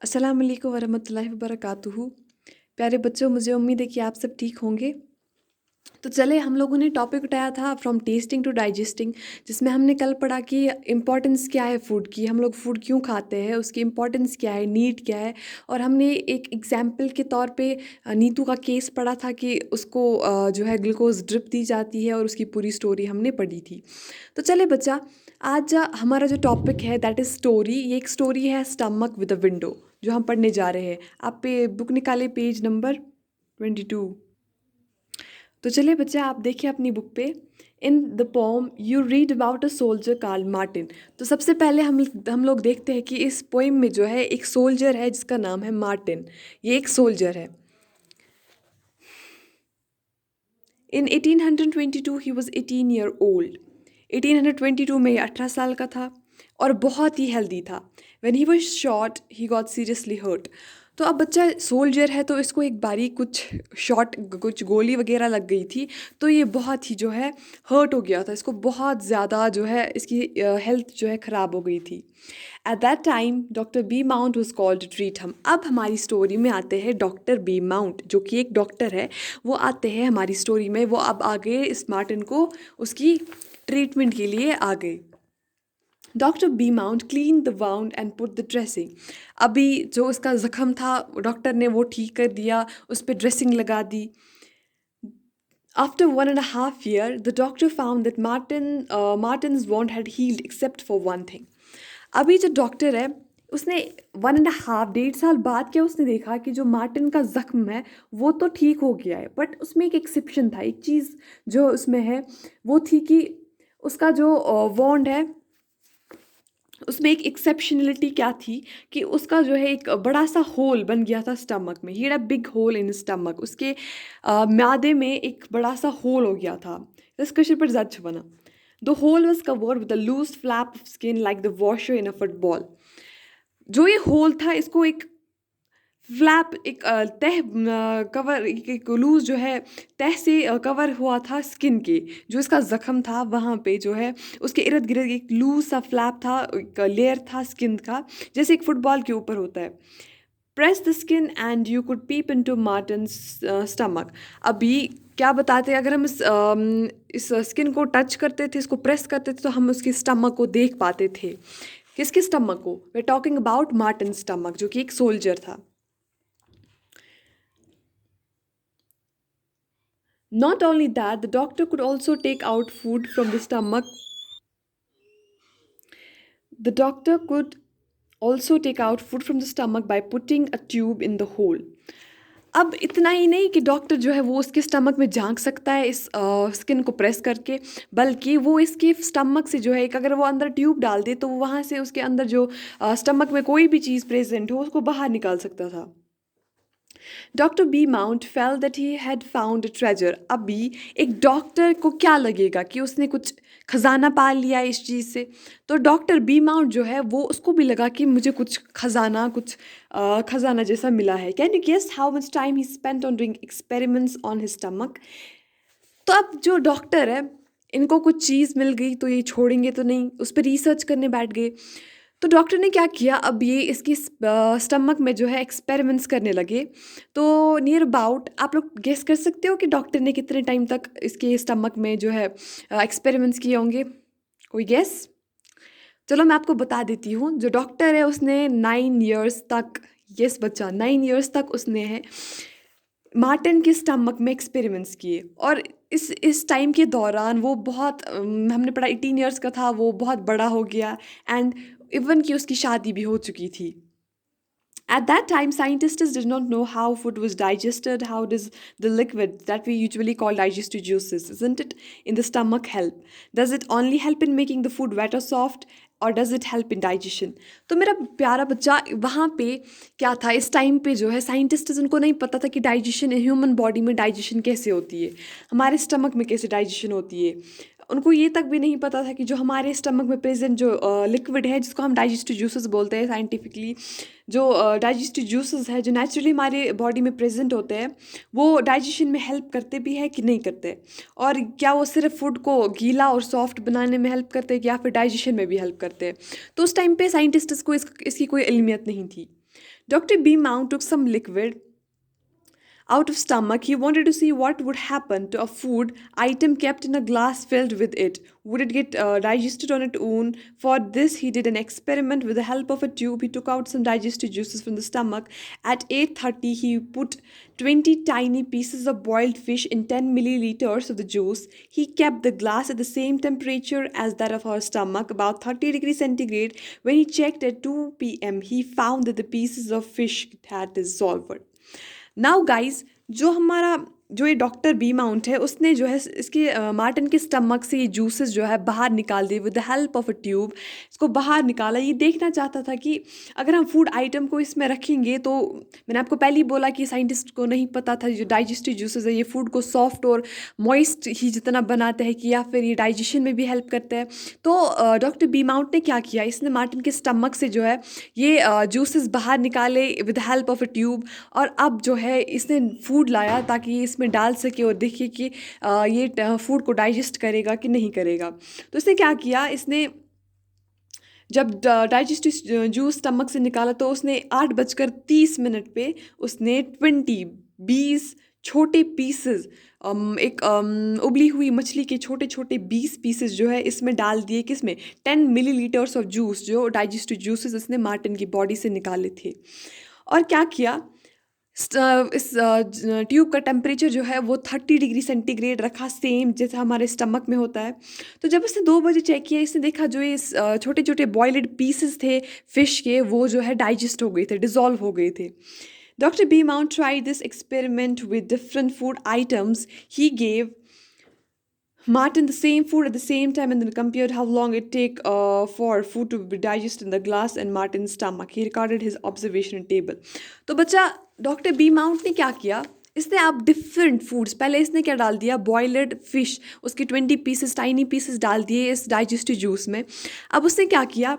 अस्सलाम वालेकुम वरहमतुल्लाहि वबरकातुहू। प्यारे बच्चों, मुझे उम्मीद है कि आप सब ठीक होंगे। तो चले, हम लोगों ने टॉपिक उठाया था फ्रॉम टेस्टिंग टू डाइजेस्टिंग, जिसमें हमने कल पढ़ा कि इम्पॉर्टेंस क्या है फ़ूड की, हम लोग फ़ूड क्यों खाते हैं, उसकी इम्पॉर्टेंस क्या है, नीड क्या है। और हमने एक एग्जाम्पल के तौर पे नीतू का केस पढ़ा था कि उसको जो है ग्लूकोज ड्रिप दी जाती है, और उसकी पूरी स्टोरी हमने पढ़ी थी। तो चले बच्चा, आज हमारा जो टॉपिक है दैट इज़ स्टोरी। ये एक स्टोरी है स्टमक विद अ विंडो, जो हम पढ़ने जा रहे हैं। आप पे बुक निकाले, पेज नंबर 22। तो चलिए बच्चा, आप देखिए अपनी बुक पे। In the poem you read about a soldier Carl Martin. तो सबसे पहले हम लोग देखते हैं कि इस पोइम में जो है एक सोल्जर है जिसका नाम है मार्टिन। ये एक सोल्जर है। In 1822 he was 18 year old. 1822 में ये 18 साल का था और बहुत ही हेल्दी था। When he was shot he got seriously hurt. तो अब बच्चा सोल्जर है, तो इसको एक बारी कुछ शॉट, कुछ गोली वगैरह लग गई थी। तो ये बहुत ही जो है हर्ट हो गया था, इसको बहुत ज़्यादा जो है इसकी हेल्थ जो है ख़राब हो गई थी। At that time doctor Beaumont was called to treat him. अब हमारी स्टोरी में आते हैं डॉक्टर बी माउंट, जो कि एक डॉक्टर है। वो आते हैं हमारी स्टोरी में, वो अब आ गए इस मार्टिन को उसकी ट्रीटमेंट के लिए आ गए। Doctor Beaumont clean the wound and put the dressing. अभी जो उसका ज़ख्म था, डॉक्टर ने वो ठीक कर दिया, उस पर ड्रेसिंग लगा दी। After 1.5 years, the doctor found that Martin's wound had healed except for one thing. अभी जो डॉक्टर है उसने 1.5 1.5 साल बाद क्या उसने देखा कि जो मार्टिन का जख्म है वो तो ठीक हो गया है, बट उसमें एक एक्सेप्शन था। एक चीज़ जो उसमें है वो थी कि उसका जो वॉन्ड है उसमें एक एक्सेप्शनलिटी क्या थी कि उसका जो है एक बड़ा सा होल बन गया था स्टमक में। He had a big hole in stomach. उसके म्यादे में एक बड़ा सा होल हो गया था। इस कशर पर जच बना। The hole was covered with a loose flap of skin like the washer in a football. जो ये होल था इसको एक फ्लैप, एक तह कवर, एक लूज जो है तह से कवर हुआ था स्किन के। जो इसका जख्म था वहाँ पे जो है उसके इर्द गिर्द एक लूज सा फ्लैप था, एक लेयर था स्किन का, जैसे एक फुटबॉल के ऊपर होता है। Press the skin and you could peep into Martin stomach. अभी क्या बताते हैं, अगर हम इस स्किन को टच करते थे, इसको प्रेस करते थे, तो हम उसके स्टमक को देख पाते थे। किसके स्टमक को? वे टॉकिंग अबाउट मार्टिन स्टमक, जो कि एक सोल्जर था। Not only that, the doctor could also take out food from the stomach. The doctor could also take out food from the stomach by putting a tube in the hole. अब इतना ही नहीं कि doctor जो है वो उसके stomach में झांक सकता है इस स्किन को प्रेस करके, बल्कि वो इसके स्टमक से जो है एक, अगर वो अंदर ट्यूब डाल दे तो वो वहाँ से उसके अंदर जो स्टमक में कोई भी चीज़ प्रेजेंट हो उसको बाहर निकाल सकता था। Doctor Beaumont felt that he had found a treasure. अभी एक डॉक्टर को क्या लगेगा कि उसने कुछ खजाना पा लिया इस चीज़ से। तो डॉक्टर बी माउंट जो है वो, उसको भी लगा कि मुझे कुछ खजाना, कुछ खजाना जैसा मिला है। Can you guess how much time he spent on doing experiments on his stomach? तो अब जो डॉक्टर है, इनको कुछ चीज़ मिल गई तो ये छोड़ेंगे तो नहीं, उस पर रिसर्च करने बैठ गए। तो डॉक्टर ने क्या किया, अब ये इसकी स्टमक में जो है एक्सपेरिमेंट्स करने लगे। तो नियर अबाउट आप लोग गेस कर सकते हो कि डॉक्टर ने कितने टाइम तक इसके स्टमक में जो है एक्सपेरिमेंट्स किए होंगे? कोई गेस? चलो मैं आपको बता देती हूँ। जो डॉक्टर है उसने 9 ईयर्स तक, यस बच्चा, 9 ईयर्स तक उसने है मार्टिन के स्टमक में एक्सपेरिमेंट्स किए। और इस टाइम के दौरान वो बहुत हमने पढ़ा 18 ईयर्स का था, वो बहुत बड़ा हो गया। एंड इवन कि उसकी शादी भी हो चुकी थी। At that time, scientists did not know how food was digested. How does the liquid that we usually call digestive juices, isn't it, in the stomach help? Does it only help in making the food wet or soft, और does it help in digestion? तो मेरा प्यारा बच्चा, वहाँ पे क्या था इस टाइम पे जो है साइंटिस्ट, उनको नहीं पता था कि डाइजेशन, ह्यूमन बॉडी में डाइजेशन कैसे होती है, हमारे स्टमक में कैसे डाइजेशन होती है। उनको ये तक भी नहीं पता था कि जो हमारे स्टमक में प्रेजेंट जो लिक्विड है, जिसको हम डाइजेस्टिव जूसेस बोलते हैं साइंटिफिकली, जो डाइजेस्टिव जूसेस है जो नेचुरली हमारे बॉडी में प्रेजेंट होते हैं, वो डाइजेशन में हेल्प करते भी है कि नहीं करते। और क्या वो सिर्फ फूड को गीला और सॉफ्ट बनाने में हेल्प करते हैं या फिर डाइजेशन में भी हेल्प करते हैं? तो उस टाइम पे साइंटिस्ट्स को इसकी कोई इल्मियत नहीं थी। Dr. B. Mount took some liquid out of stomach. He wanted to see what would happen to a food item kept in a glass filled with it. Would it get digested on its own? For this, he did an experiment with the help of a tube. He took out some digestive juices from the stomach. At 8:30, he put 20 tiny pieces of boiled fish in 10 milliliters of the juice. He kept the glass at the same temperature as that of our stomach, about 30 degrees centigrade. When he checked at 2 p.m., he found that the pieces of fish had dissolved. Now guys, जो ये doctor B mount है, उसने जो है इसके Martin के stomach से ये जूसेस जो है बाहर निकाल दिए with the help of a tube. इसको बाहर निकाला, ये देखना चाहता था कि अगर हम फूड आइटम को इसमें रखेंगे तो मैंने आपको पहले ही बोला कि साइंटिस्ट को नहीं पता था जो डाइजेस्टिव जूसेस है ये फूड को सॉफ्ट और मॉइस्ट ही जितना बनाते हैं कि या फिर ये डाइजेशन में भी हेल्प करते हैं। तो डॉक्टर बी माउंट ने क्या किया, इसने मार्टिन के स्टमक से जो है ये जूसेस बाहर निकाले with help of a tube, और अब जो है इसने फूड लाया ताकि ये इसमें डाल सके और देखिए कि ये फूड को डाइजेस्ट करेगा कि नहीं करेगा। तो इसने क्या किया, इसने जब डाइजेस्टिव जूस स्टमक से निकाला तो उसने 8:30 पे उसने 20 छोटे पीसेस एक उबली हुई मछली के छोटे छोटे 20 पीसेस जो है इसमें डाल दिए। किसमें? 10 मिलीलीटर्स ऑफ जूस, जो डाइजेस्टिव जूसेस इसने मार्टिन की बॉडी से निकाले थे। और क्या किया, इस ट्यूब का टेम्परेचर जो है वो 30 डिग्री सेंटीग्रेड रखा, सेम जैसा हमारे स्टमक में होता है। तो जब इसने 2 बजे चेक किया, इसने देखा जो ये छोटे छोटे बॉयल्ड पीसेस थे फिश के, वो जो है डाइजेस्ट हो गए थे, डिज़ोल्व हो गए थे। Dr. B. Mount tried this experiment with different food items. He gave Martin the same food at the same time and then compared how long it take for food to be digested in the glass and Martin's stomach. He recorded his observation table. तो बच्चा doctor B mount ने क्या किया, इसने आप different foods, पहले इसने क्या डाल दिया, बॉयल्ड फिश, उसके 20 पीसेस टाइनी पीसेस डाल दिए इस डाइजेस्टिव जूस में। अब उसने क्या किया,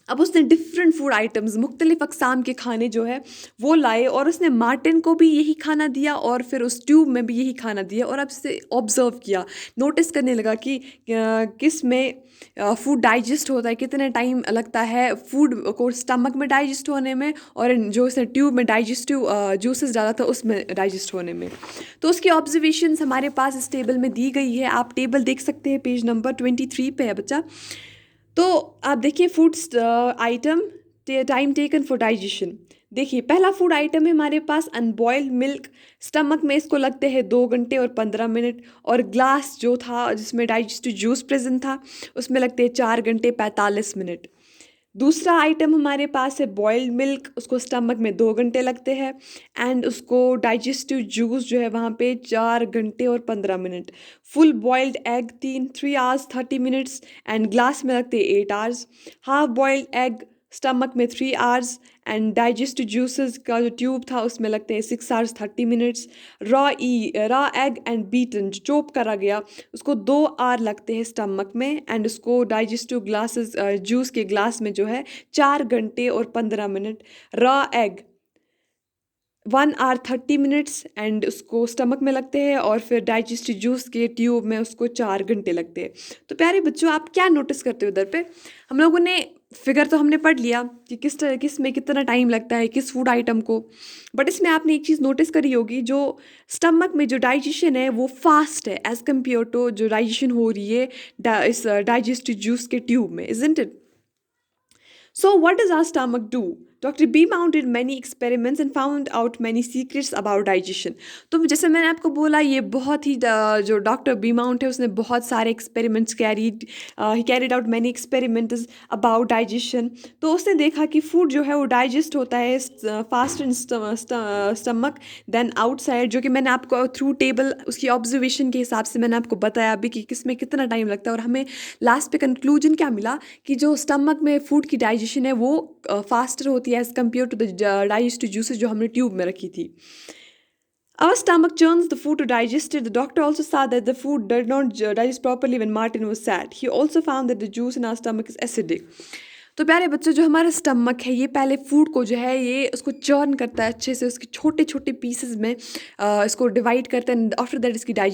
अब उसने डिफरेंट फूड आइटम्स, मुख्तलिफ अक़साम के खाने जो है वो लाए और उसने मार्टिन को भी यही खाना दिया और फिर उस ट्यूब में भी यही खाना दिया। और अब से ऑब्ज़र्व किया, नोटिस करने लगा कि किस में फूड डाइजेस्ट होता है, कितने टाइम लगता है फूड को स्टमक में डाइजेस्ट होने में, और जो इसने ट्यूब में डाइजेस्टिव जूसेस डाला था उसमें डाइजेस्ट होने में। तो उसकी ऑब्जर्वेशंस हमारे पास इस टेबल में दी गई है, आप टेबल देख सकते हैं, पेज नंबर 23 पे है बच्चा। तो आप देखिए food item time taken for digestion. देखिए पहला फूड आइटम है हमारे पास अनबॉइल्ड मिल्क, स्टमक में इसको लगते हैं 2 घंटे और 15 मिनट, और ग्लास जो था जिसमें डाइजेस्टिव जूस प्रेजेंट था उसमें लगते हैं 4 घंटे 45 मिनट। दूसरा आइटम हमारे पास है बॉइल्ड मिल्क, उसको स्टमक में 2 घंटे लगते हैं एंड उसको डाइजेस्टिव जूस जो है वहाँ पे 4 घंटे और 15 minute. Full boiled egg 3 hours 30 minutes and glass में लगते हैं 8 hours. Half boiled egg stomach में 3 आवर्स एंड डाइजेस्टिव जूसेस का जो ट्यूब था उसमें लगते हैं 6 hours 30 minutes. Raw egg and beaten जो चॉप करा गया उसको 2 आवर लगते हैं स्टमक में एंड उसको डाइजेस्टिव ग्लासेस जूस के ग्लास में जो है 4 घंटे और 15 minute. Raw egg 1 hour 30 minutes and उसको स्टमक में लगते हैं और फिर डाइजेस्टिव जूस के ट्यूब में उसको 4 घंटे लगते हैं। तो प्यारे बच्चों, आप क्या नोटिस करते हो उधर पे, हम लोगों ने फिगर तो हमने पढ़ लिया कि किस में कितना टाइम लगता है किस फूड आइटम को, बट इसमें आपने एक चीज़ नोटिस करी होगी, जो स्टमक में जो डाइजेशन है वो फास्ट है एज़ कम्पेयर टू जो डाइजेशन हो रही है इस डाइजेस्टिव जूस के ट्यूब में, isn't it? So, what does our stomach do? Dr. B. Mount did many experiments and found out many secrets about digestion. तो जैसे मैंने आपको बोला, ये बहुत ही जो डॉक्टर बी माउंट है उसने बहुत सारे experiments carried out many experiments about digestion. तो उसने देखा कि फूड जो है वो डाइजेस्ट होता है fast in stomach than outside, जो कि मैंने आपको थ्रू टेबल उसकी ऑब्जर्वेशन के हिसाब से मैंने आपको बताया अभी कि किस में कितना टाइम लगता है। और हमें लास्ट पे कंक्लूजन क्या मिला कि जो स्टमक में फूड की डाइजेशन है वो फास्टर होती है as compared to the digestive juices जो हमने ट्यूब में रखी थी। Our stomach churns the food to digest it. The doctor also saw that the food did not digest properly when Martin was sad. He also found that the juice in our stomach is acidic. तो प्यारे बच्चों, जो हमारा stomach है ये पहले food को जो है ये उसको चर्न करता है अच्छे से, उसके छोटे छोटे पीसेस में इसको डिवाइड करता है, आफ्टर दैट इसकी डाइजेशन